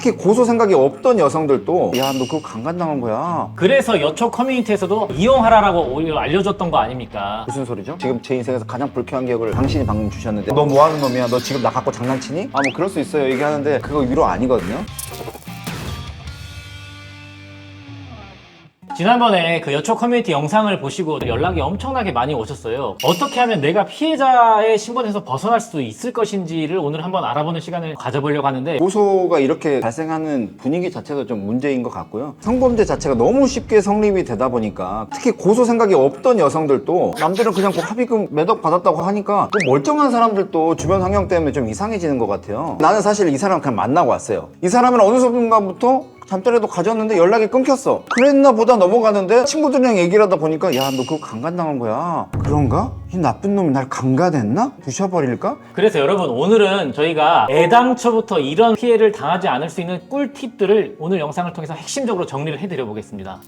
특히 고소 생각이 없던 여성들도 야 너 그거 강간당한 거야. 그래서 여초 커뮤니티에서도 이용하라라고 오히려 알려줬던 거 아닙니까? 무슨 소리죠? 지금 제 인생에서 가장 불쾌한 기억을 당신이 방금 주셨는데 너 뭐 하는 놈이야? 너 지금 나 갖고 장난치니? 아 뭐 그럴 수 있어요 얘기하는데 그거 위로 아니거든요. 지난번에 그 여초 커뮤니티 영상을 보시고 연락이 엄청나게 많이 오셨어요. 어떻게 하면 내가 피해자의 신분에서 벗어날 수 있을 것인지를 오늘 한번 알아보는 시간을 가져보려고 하는데, 고소가 이렇게 발생하는 분위기 자체도 좀 문제인 것 같고요. 성범죄 자체가 너무 쉽게 성립이 되다 보니까 특히 고소 생각이 없던 여성들도 남들은 그냥 그 합의금 매덕 받았다고 하니까 또 멀쩡한 사람들도 주변 환경 때문에 좀 이상해지는 것 같아요. 나는 사실 이 사람 그냥 만나고 왔어요. 이 사람은 어느 순간부터 잠자리도 가졌는데 연락이 끊겼어. 그랬나 보다 넘어가는데 친구들이랑 얘기를 하다 보니까 야 너 그거 강간당한 거야. 그런가? 이 나쁜 놈이 날 강간했나? 부셔버릴까? 그래서 여러분 오늘은 저희가 애당초부터 이런 피해를 당하지 않을 수 있는 꿀팁들을 오늘 영상을 통해서 핵심적으로 정리를 해드려 보겠습니다.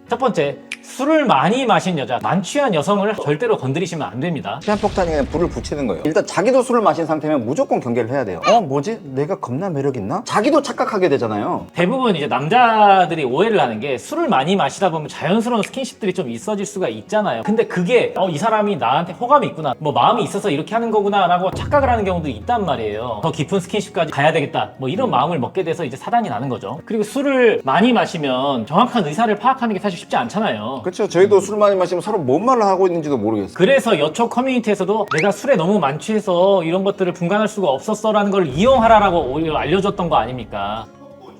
첫 번째, 술을 많이 마신 여자, 만취한 여성을 절대로 건드리시면 안 됩니다. 시한폭탄에 그냥 불을 붙이는 거예요. 일단 자기도 술을 마신 상태면 무조건 경계를 해야 돼요. 뭐지? 내가 겁나 매력 있나? 자기도 착각하게 되잖아요. 대부분 이제 남자들이 오해를 하는 게 술을 많이 마시다 보면 자연스러운 스킨십들이 좀 있어질 수가 있잖아요. 근데 그게 이 사람이 나한테 호감이 있구나, 뭐 마음이 있어서 이렇게 하는 거구나 라고 착각을 하는 경우도 있단 말이에요. 더 깊은 스킨십까지 가야 되겠다, 뭐 이런 마음을 먹게 돼서 이제 사단이 나는 거죠. 그리고 술을 많이 마시면 정확한 의사를 파악하는 게 사실 쉽지 않잖아요. 그렇죠. 저희도 술 많이 마시면 서로 뭔 말을 하고 있는지도 모르겠어요. 그래서 여초 커뮤니티에서도 내가 술에 너무 만취해서 이런 것들을 분간할 수가 없었어 라는 걸 이용하라라고 오히려 알려줬던 거 아닙니까?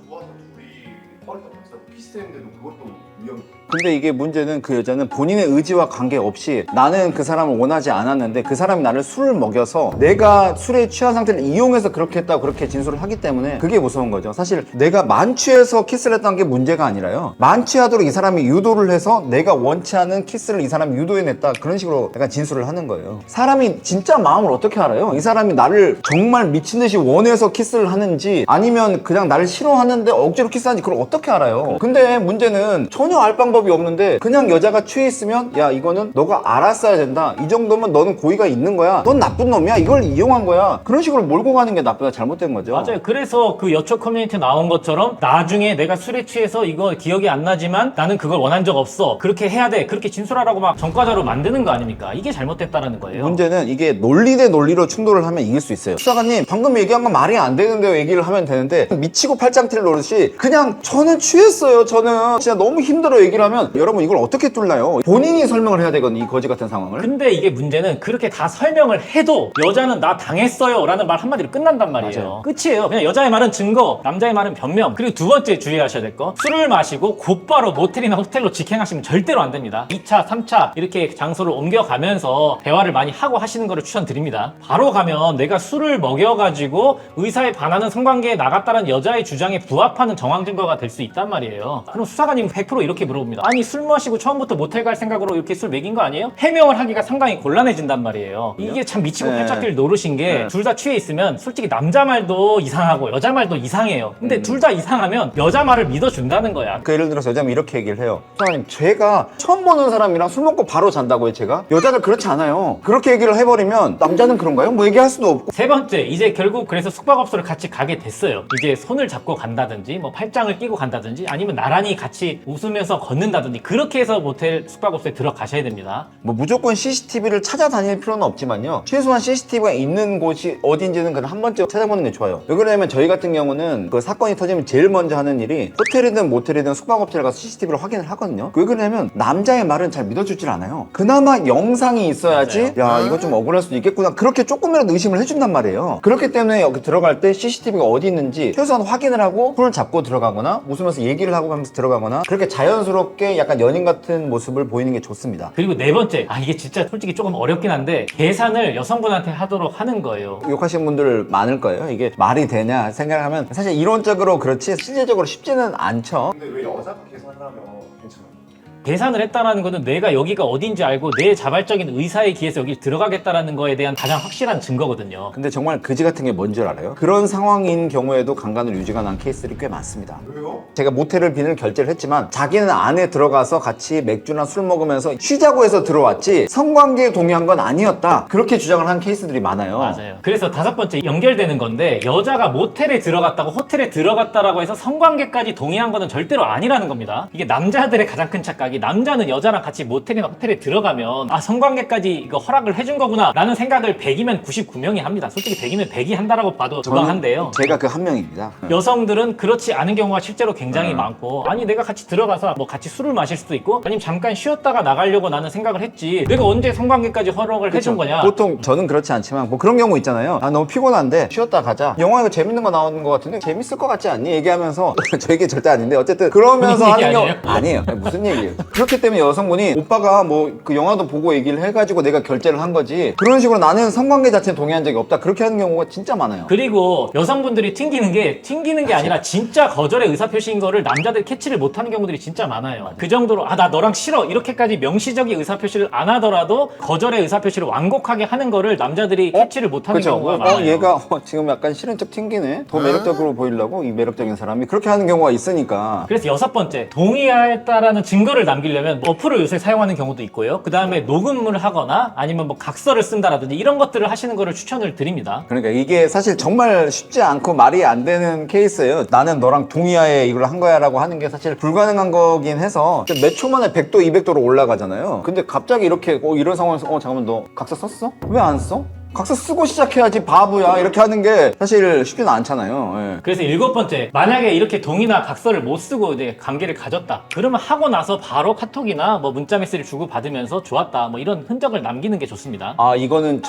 좋아서 둘이 허리가 비슷했는데도 그것도 위험해. 근데 이게 문제는 그 여자는 본인의 의지와 관계없이 나는 그 사람을 원하지 않았는데 그 사람이 나를 술을 먹여서 내가 술에 취한 상태를 이용해서 그렇게 했다고 그렇게 진술을 하기 때문에 그게 무서운 거죠. 사실 내가 만취해서 키스를 했던 게 문제가 아니라요, 만취하도록 이 사람이 유도를 해서 내가 원치 않은 키스를 이 사람이 유도해냈다, 그런 식으로 약간 진술을 하는 거예요. 사람이 진짜 마음을 어떻게 알아요? 이 사람이 나를 정말 미친 듯이 원해서 키스를 하는지 아니면 그냥 나를 싫어하는데 억지로 키스하는지 그걸 어떻게 알아요? 근데 문제는 전혀 알 방법이 없는데 그냥 여자가 취해 있으면 야 이거는 너가 알았어야 된다, 이 정도면 너는 고의가 있는 거야, 넌 나쁜 놈이야, 이걸 이용한 거야, 그런 식으로 몰고 가는 게 나쁘다, 잘못된 거죠. 맞아요. 그래서 그 여초 커뮤니티에 나온 것처럼 나중에 내가 술에 취해서 이거 기억이 안 나지만 나는 그걸 원한 적 없어, 그렇게 해야 돼, 그렇게 진술하라고 막 전과자로 만드는 거 아닙니까? 이게 잘못됐다라는 거예요. 문제는 이게 논리 대 논리로 충돌을 하면 이길 수 있어요. 수사관님 방금 얘기한 건 말이 안 되는데요 얘기를 하면 되는데 미치고 팔짱티를 노듯이 그냥 저는 취했어요, 저는 진짜 너무 힘들어 얘기를 하면 여러분 이걸 어떻게 뚫나요? 본인이 설명을 해야 되거든요, 이 거지 같은 상황을. 근데 이게 문제는 그렇게 다 설명을 해도 여자는 나 당했어요 라는 말 한마디로 끝난단 말이에요. 맞아요. 끝이에요. 그냥 여자의 말은 증거, 남자의 말은 변명. 그리고 두 번째 주의하셔야 될 거, 술을 마시고 곧바로 모텔이나 호텔로 직행하시면 절대로 안 됩니다. 2차, 3차 이렇게 장소를 옮겨가면서 대화를 많이 하고 하시는 거를 추천드립니다. 바로 가면 내가 술을 먹여가지고 의사에 반하는 성관계에 나갔다는 여자의 주장에 부합하는 정황 증거가 될 수 있단 말이에요. 그럼 수사관님 100% 이렇게 물어봅니다. 아니 술 마시고 처음부터 모텔 갈 생각으로 이렇게 술 먹인 거 아니에요? 해명을 하기가 상당히 곤란해진단 말이에요. 이게 참 미치고 네. 팔짝길 노릇인 게 둘 다 취해 있으면 솔직히 남자 말도 이상하고 여자 말도 이상해요. 근데 둘 다 이상하면 여자 말을 믿어준다는 거야. 그 예를 들어서 여자면 이렇게 얘기를 해요. 수사관님 제가 처음 보는 사람이랑 술 먹고 바로 잔다고요 제가? 여자들 그렇지 않아요. 그렇게 얘기를 해버리면 남자는 그런가요? 뭐 얘기할 수도 없고. 세 번째, 이제 결국 그래서 숙박업소를 같이 가게 됐어요. 이제 손을 잡고 간다든지 뭐 팔짱을 끼고 간다든지 아니면 나란히 같이 웃으면서 걷는다든지 그렇게 해서 모텔 숙박업소에 들어가셔야 됩니다. 뭐 무조건 CCTV를 찾아다닐 필요는 없지만요, 최소한 CCTV가 있는 곳이 어딘지는 그냥 한 번쯤 찾아보는 게 좋아요. 왜 그러냐면 저희 같은 경우는 그 사건이 터지면 제일 먼저 하는 일이 호텔이든 모텔이든 숙박업체를 가서 CCTV를 확인을 하거든요. 왜 그러냐면 남자의 말은 잘 믿어주질 않아요. 그나마 영상이 있어야지 야 이거 좀 억울할 수도 있겠구나, 그렇게 조금이라도 의심을 해준단 말이에요. 그렇기 때문에 여기 들어갈 때 CCTV가 어디 있는지 최소한 확인을 하고 손을 잡고 들어가거나 웃으면서 얘기를 하고 하면서 들어가거나 그렇게 자연스럽게 약간 연인 같은 모습을 보이는 게 좋습니다. 그리고 네 번째, 이게 진짜 솔직히 조금 어렵긴 한데 계산을 여성분한테 하도록 하는 거예요. 욕하시는 분들 많을 거예요. 이게 말이 되냐 생각하면 사실 이론적으로 그렇지 실제적으로 쉽지는 않죠. 근데 왜 여자가 계산을 하면 괜찮아요? 계산을 했다라는 거는 내가 여기가 어딘지 알고 내 자발적인 의사에 기해서 여기 들어가겠다라는 거에 대한 가장 확실한 증거거든요. 근데 정말 그지 같은 게 뭔 줄 알아요? 그런 상황인 경우에도 강간을 유죄가 난 케이스들이 꽤 많습니다. 왜요? 제가 모텔을 비는 결제를 했지만 자기는 안에 들어가서 같이 맥주나 술 먹으면서 쉬자고 해서 들어왔지 성관계에 동의한 건 아니었다. 그렇게 주장을 한 케이스들이 많아요. 맞아요. 그래서 5번째 연결되는 건데 여자가 모텔에 들어갔다고 호텔에 들어갔다라고 해서 성관계까지 동의한 거는 절대로 아니라는 겁니다. 이게 남자들의 가장 큰 착각이 남자는 여자랑 같이 모텔이나 호텔에 들어가면 아 성관계까지 이거 허락을 해준 거구나 라는 생각을 100이면 99명이 합니다. 솔직히 100이면 100이 한다라고 봐도 무방한데요. 제가 그 한 명입니다. 여성들은 그렇지 않은 경우가 실제로 굉장히 많고 아니 내가 같이 들어가서 뭐 같이 술을 마실 수도 있고 아니면 잠깐 쉬었다가 나가려고 나는 생각을 했지 내가 언제 성관계까지 허락을 해준 거냐. 보통 저는 그렇지 않지만 뭐 그런 경우 있잖아요. 아 너무 피곤한데 쉬었다 가자. 영화 이거 재밌는 거 나오는 거 같은데 재밌을 것 같지 않니? 얘기하면서 저 얘기 절대 아닌데 어쨌든 그러면서 본인 얘기 하는 경우 아니에요? 아니에요. 무슨 얘기예요? 그렇기 때문에 여성분이 오빠가 뭐 그 영화도 보고 얘기를 해가지고 내가 결제를 한 거지 그런 식으로 나는 성관계 자체는 동의한 적이 없다. 그렇게 하는 경우가 진짜 많아요. 그리고 여성분들이 튕기는 게 아니라 진짜 거절의 의사표시인 거를 남자들이 캐치를 못하는 경우들이 진짜 많아요. 그 정도로 아 나 너랑 싫어 이렇게까지 명시적인 의사표시를 안 하더라도 거절의 의사표시를 완곡하게 하는 거를 남자들이 캐치를 못하는 그쵸? 경우가 많아요. 얘가 지금 약간 싫은 척 튕기네. 더 매력적으로 보이려고 이 매력적인 사람이 그렇게 하는 경우가 있으니까. 그래서 6번째 동의했다라는 증거를 남기려면 어플을 요새 사용하는 경우도 있고요. 그 다음에 녹음을 하거나 아니면 뭐 각서를 쓴다라든지 이런 것들을 하시는 거를 추천을 드립니다. 그러니까 이게 사실 정말 쉽지 않고 말이 안 되는 케이스예요. 나는 너랑 동의하에 이걸 한 거야 라고 하는 게 사실 불가능한 거긴 해서 몇 초 만에 100도 200도로 올라가잖아요. 근데 갑자기 이렇게 이런 상황에서 잠깐만 너 각서 썼어? 왜 안 써? 각서 쓰고 시작해야지 바보야 이렇게 하는 게 사실 쉽지는 않잖아요. 예. 그래서 7번째 만약에 이렇게 동의나 각서를 못 쓰고 이제 관계를 가졌다 그러면 하고 나서 바로 카톡이나 뭐 문자 메시지를 주고 받으면서 좋았다 뭐 이런 흔적을 남기는 게 좋습니다. 아 이거는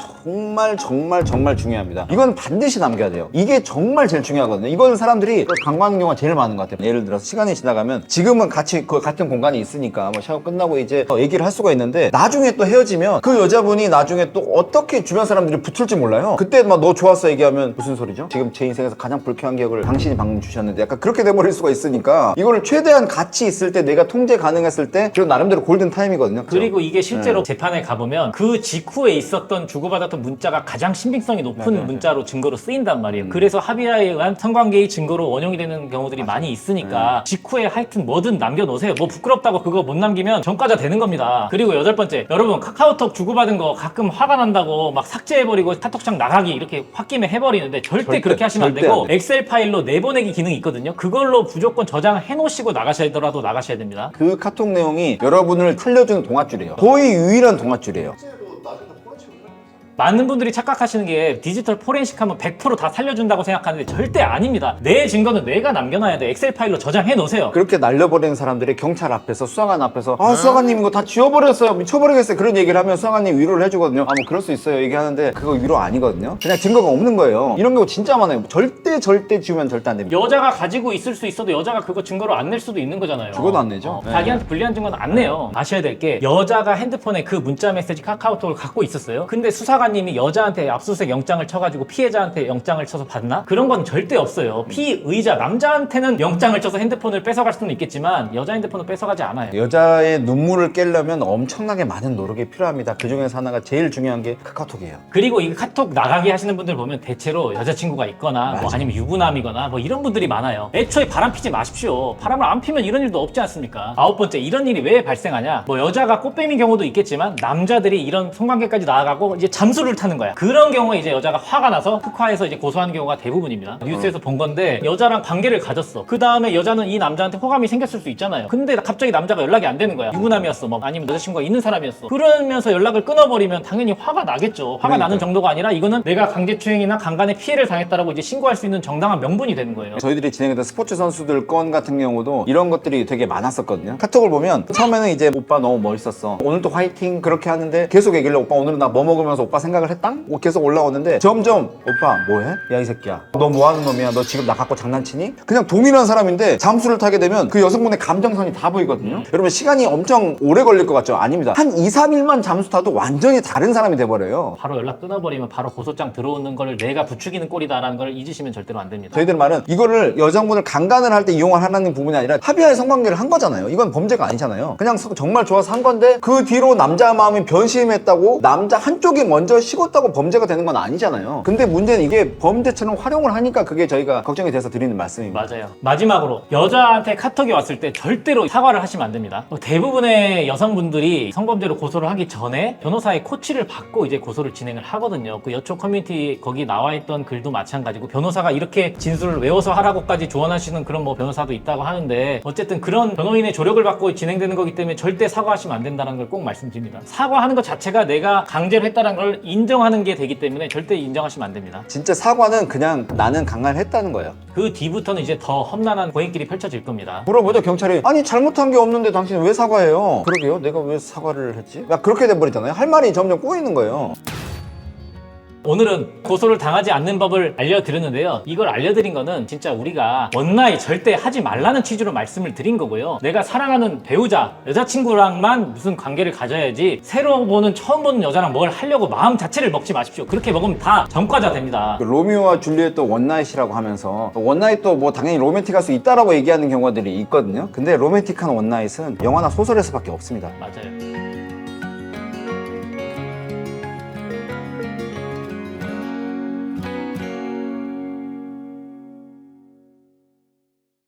정말 중요합니다. 이건 반드시 남겨야 돼요. 이게 정말 제일 중요하거든요. 이거는 사람들이 강조하는 경우가 제일 많은 것 같아요. 예를 들어서 시간이 지나가면 지금은 같이 그 같은 공간이 있으니까 뭐 샤워 끝나고 이제 얘기를 할 수가 있는데 나중에 또 헤어지면 그 여자분이 나중에 또 어떻게 주변 사람들이 붙을지 몰라요. 그때 막 너 좋았어 얘기하면 무슨 소리죠? 지금 제 인생에서 가장 불쾌한 기억을 당신이 방금 주셨는데 약간 그렇게 돼버릴 수가 있으니까 이거를 최대한 같이 있을 때 내가 통제 가능했을 때 그런 나름대로 골든 타임이거든요. 그리고 이게 실제로 재판에 가보면 그 직후에 있었던 주고받았던 문자가 가장 신빙성이 높은 문자로 증거로 쓰인단 말이에요. 그래서 합의하에 의한 성관계의 증거로 원용이 되는 경우들이 많이 있으니까 직후에 하여튼 뭐든 남겨놓으세요. 뭐 부끄럽다고 그거 못 남기면 전과자 되는 겁니다. 그리고 8번째 여러분 카카오톡 주고받은 거 가끔 화가 난다고 막 삭제해버리고 카톡창 나가기 이렇게 홧김에 해버리는데 절대 그렇게 하시면 안 절대 되고 안 돼. 엑셀 파일로 내보내기 기능이 있거든요. 그걸로 무조건 저장해 놓으시고 나가셔야더라도 나가셔야 됩니다. 그 카톡 내용이 여러분을 살려주는 동아줄이에요. 거의 유일한 동아줄이에요. 실제로 나중에 포렌식을 해요. 많은 분들이 착각하시는 게 디지털 포렌식 하면 100% 다 살려준다고 생각하는데 절대 아닙니다. 내 증거는 내가 남겨놔야 돼. 엑셀 파일로 저장해 놓으세요. 그렇게 날려버리는 사람들이 경찰 앞에서 수사관 앞에서 아 수사관님 이거 다 지워버렸어요 미쳐버리겠어요 그런 얘기를 하면 수사관님 위로를 해주거든요. 아 뭐 그럴 수 있어요 얘기하는데 그거 위로 아니거든요. 그냥 증거가 없는 거예요. 이런 경우 진짜 많아요. 절대 지우면 절대 안 됩니다. 여자가 가지고 있을 수 있어도 여자가 그거 증거로 안 낼 수도 있는 거잖아요. 죽어도 안 내죠. 네. 자기한테 불리한 증거는 안 내요. 아셔야 될 게 여자가 핸드폰에 그 문자 메시지 카카오톡을 갖고 있었어요. 근데 수사관님이 여자한테 압수수색 영장을 쳐가지고 피해자한테 영장을 쳐서 받나? 그런 건 절대 없어요. 피의자 남자한테는 영장을 쳐서 핸드폰을 뺏어갈 수는 있겠지만 여자 핸드폰은 뺏어가지 않아요. 여자의 눈물을 깨려면 엄청나게 많은 노력이 필요합니다. 그 중에서 하나가 제일 중요한 게 카카오톡이에요. 그리고 이 카톡 나가게 하시는 분들 보면 대체로 여자친구가 있거나 뭐 아니면 유부남이거나 뭐 이런 분들이 많아요. 애초에 바람 피지 마십시오. 바람을 안 피면 이런 일도 없지 않습니까? 9번째 이런 일이 왜 발생하냐? 뭐 여자가 꽃뱀인 경우도 있겠지만 남자들이 이런 성관계까지 나아가고 이제 잠수를 타는 거야. 그런 경우에 이제 여자가 화가 나서 흑화해서 이제 고소하는 경우가 대부분입니다. 뉴스에서 본 건데 여자랑 관계를 가졌어. 그 다음에 여자는 이 남자한테 호감이 생겼을 수 있잖아요. 근데 갑자기 남자가 연락이 안 되는 거야. 유부남이었어. 뭐 아니면 여자친구가 있는 사람이었어. 그러면서 연락을 끊어버리면 당연히 화가 나겠죠. 화가 나는 정도가 아니라 이거는 내가 강제추행이나 강간의 피해를 당했다라고 이제 신고할 수 있는 정당한 명분이 되는 거예요. 저희들이 진행했던 스포츠 선수들 건 같은 경우도 이런 것들이 되게 많았었거든요. 카톡을 보면 처음에는 이제 오빠 너무 멋있었어. 오늘도 화이팅 그렇게 하는데 계속 얘기를 오빠 오늘은 나 뭐 먹으면서 오빠 생각을 했다? 계속 올라오는데 점점 오빠 뭐해? 야 이 새끼야 너 뭐하는 놈이야? 너 지금 나 갖고 장난치니? 그냥 동일한 사람인데 잠수를 타게 되면 그 여성분의 감정선이 다 보이거든요. 여러분 시간이 엄청 오래 걸릴 것 같죠? 아닙니다. 한 2, 3일만 잠수 타도 완전히 다른 사람이 돼버려요. 바로 연락 끊어버리면 바로 고소장 들어오는 걸 내가 부추기는 꼴이다라는 걸 잊으시면 절대로 안 됩니다. 저희들 말은 이거를 여성분을 강간을 할 때 이용하는 부분이 아니라 합의하에 성관계를 한 거잖아요. 이건 범죄가 아니잖아요. 그냥 정말 좋아서 한 건데 그 뒤로 남자 마음이 변심했다고 남자 한쪽이 먼저 식었다고 범죄가 되는 건 아니잖아요. 근데 문제는 이게 범죄처럼 활용을 하니까 그게 저희가 걱정이 돼서 드리는 말씀입니다. 맞아요. 마지막으로 여자한테 카톡이 왔을 때 절대로 사과를 하시면 안 됩니다. 대부분의 여성분들이 성범죄로 고소를 하기 전에 변호사의 코치를 받고 이제 고소를 진행을 하거든요. 그 여초 커뮤니티 거기 나와 있던 글도 마찬가지고 변호사가 이렇게 진술을 외워서 하라고까지 조언하시는 그런 뭐 변호사도 있다고 하는데 어쨌든 그런 변호인의 조력을 받고 진행되는 거기 때문에 절대 사과하시면 안 된다는 걸 꼭 말씀드립니다. 사과하는 것 자체가 내가 강제로 했다는 걸 인정하는 게 되기 때문에 절대 인정하시면 안 됩니다. 진짜 사과는 그냥 나는 강간했다는 거예요. 그 뒤부터는 이제 더 험난한 고행길이 펼쳐질 겁니다. 물어보죠 경찰이. 아니 잘못한 게 없는데 당신은 왜 사과해요? 그러게요 내가 왜 사과를 했지? 야 그렇게 돼버리잖아요. 할 말이 점점 꼬이는 거예요. 오늘은 고소를 당하지 않는 법을 알려드렸는데요. 이걸 알려드린 거는 진짜 우리가 원나잇 절대 하지 말라는 취지로 말씀을 드린 거고요. 내가 사랑하는 배우자, 여자친구랑만 무슨 관계를 가져야지 새로 보는 처음 보는 여자랑 뭘 하려고 마음 자체를 먹지 마십시오. 그렇게 먹으면 다 전과자 됩니다. 그 로미오와 줄리엣도 원나잇이라고 하면서 원나잇도 뭐 당연히 로맨틱할 수 있다라고 얘기하는 경우들이 있거든요. 근데 로맨틱한 원나잇은 영화나 소설에서밖에 없습니다. 맞아요.